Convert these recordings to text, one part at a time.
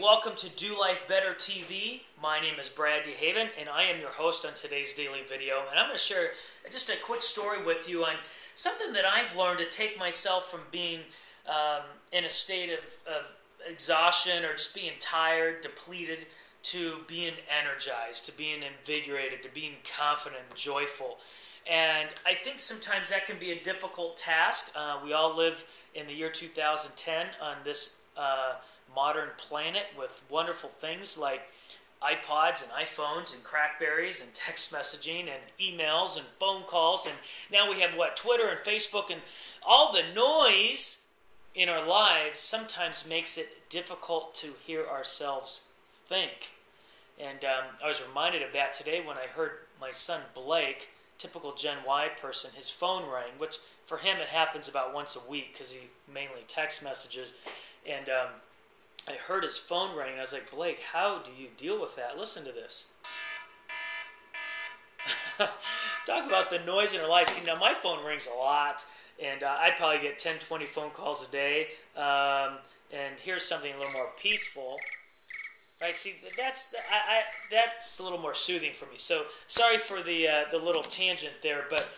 welcome to Do Life Better TV. My name is Brad DeHaven, and I am your host on today's daily video. And I'm going to share just a quick story with you on something that I've learned to take myself from being in a state of exhaustion or just being tired, depleted, to being energized, to being invigorated, to being confident and joyful. And I think sometimes that can be a difficult task. We all live in the year 2010 on this modern planet with wonderful things like iPods and iPhones and Crackberries and text messaging and emails and phone calls, and now we have Twitter and Facebook, and all the noise in our lives sometimes makes it difficult to hear ourselves think. And I was reminded of that today when I heard my son Blake, typical Gen Y person, his phone rang, which for him it happens about once a week because he mainly text messages. And I heard his phone ring, and I was like, Blake, how do you deal with that? Listen to this. Talk about the noise in our lives. See, now my phone rings a lot, and I probably get 10, 20 phone calls a day. And here's something a little more peaceful. Right, see, that's a little more soothing for me. So sorry for the little tangent there, but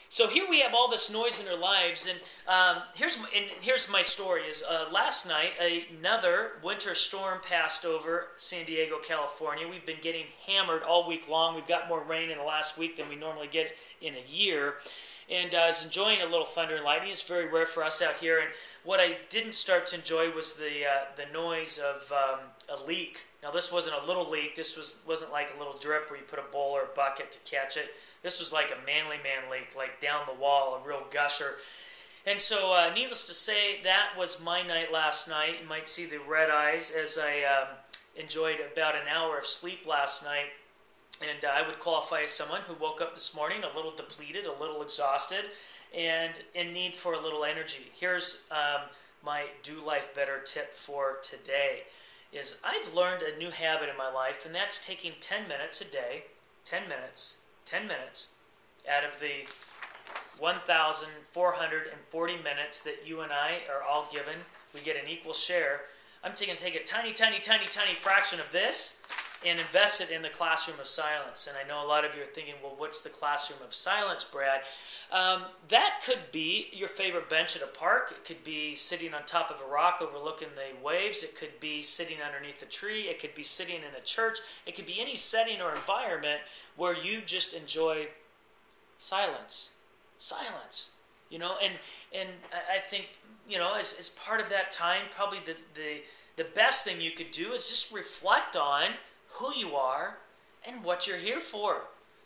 so here we have all this noise in our lives, and here's my story. Is last night another winter storm passed over San Diego, California. We've been getting hammered all week long. We've got more rain in the last week than we normally get in a year. And I was enjoying a little thunder and lightning. It's very rare for us out here. And what I didn't start to enjoy was the noise of a leak. Now, this wasn't a little leak. This wasn't like a little drip where you put a bowl or a bucket to catch it. This was like a manly man leak, like down the wall, a real gusher. And so, needless to say, that was my night last night. You might see the red eyes as I enjoyed about an hour of sleep last night. And I would qualify as someone who woke up this morning a little depleted, a little exhausted, and in need for a little energy. Here's my Do Life Better tip for today. Is I've learned a new habit in my life, and that's taking 10 minutes a day, 10 minutes out of the 1,440 minutes that you and I are all given. We get an equal share. I'm going to take a tiny fraction of this and invest it in the classroom of silence. And I know a lot of you are thinking, well, what's the classroom of silence, Brad? That could be your favorite bench at a park. It could be sitting on top of a rock overlooking the waves. It could be sitting underneath a tree. It could be sitting in a church. It could be any setting or environment where you just enjoy silence. Silence. You know, and I think, you know, as part of that time, probably the best thing you could do is just reflect on who you are and what you're here for.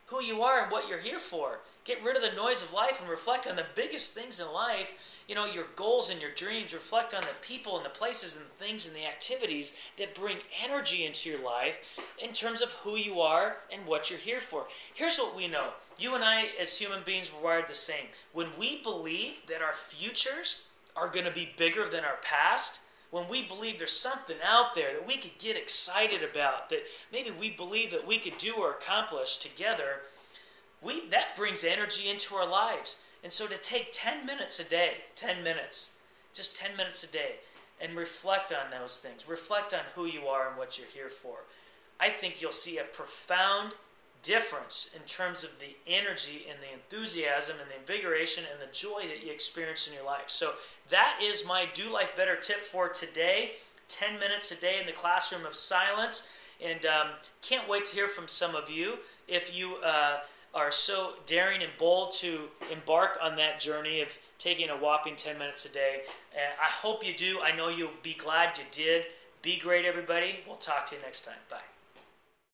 Who you are and what you're here for. Get rid of the noise of life and reflect on the biggest things in life. You know, your goals and your dreams. Reflect on the people and the places and the things and the activities that bring energy into your life in terms of who you are and what you're here for. Here's what we know. You and I, as human beings, were wired the same. When we believe that our futures are going to be bigger than our past, when we believe there's something out there that we could get excited about, that maybe we believe that we could do or accomplish together, that brings energy into our lives. And so to take 10 minutes a day, 10 minutes, just 10 minutes a day, and reflect on those things, reflect on who you are and what you're here for, I think you'll see a profound difference in terms of the energy and the enthusiasm and the invigoration and the joy that you experience in your life. So that is my Do Life Better tip for today. 10 minutes a day in the classroom of silence. And can't wait to hear from some of you. If you are so daring and bold to embark on that journey of taking a whopping 10 minutes a day, I hope you do. I know you'll be glad you did. Be great, everybody. We'll talk to you next time. Bye.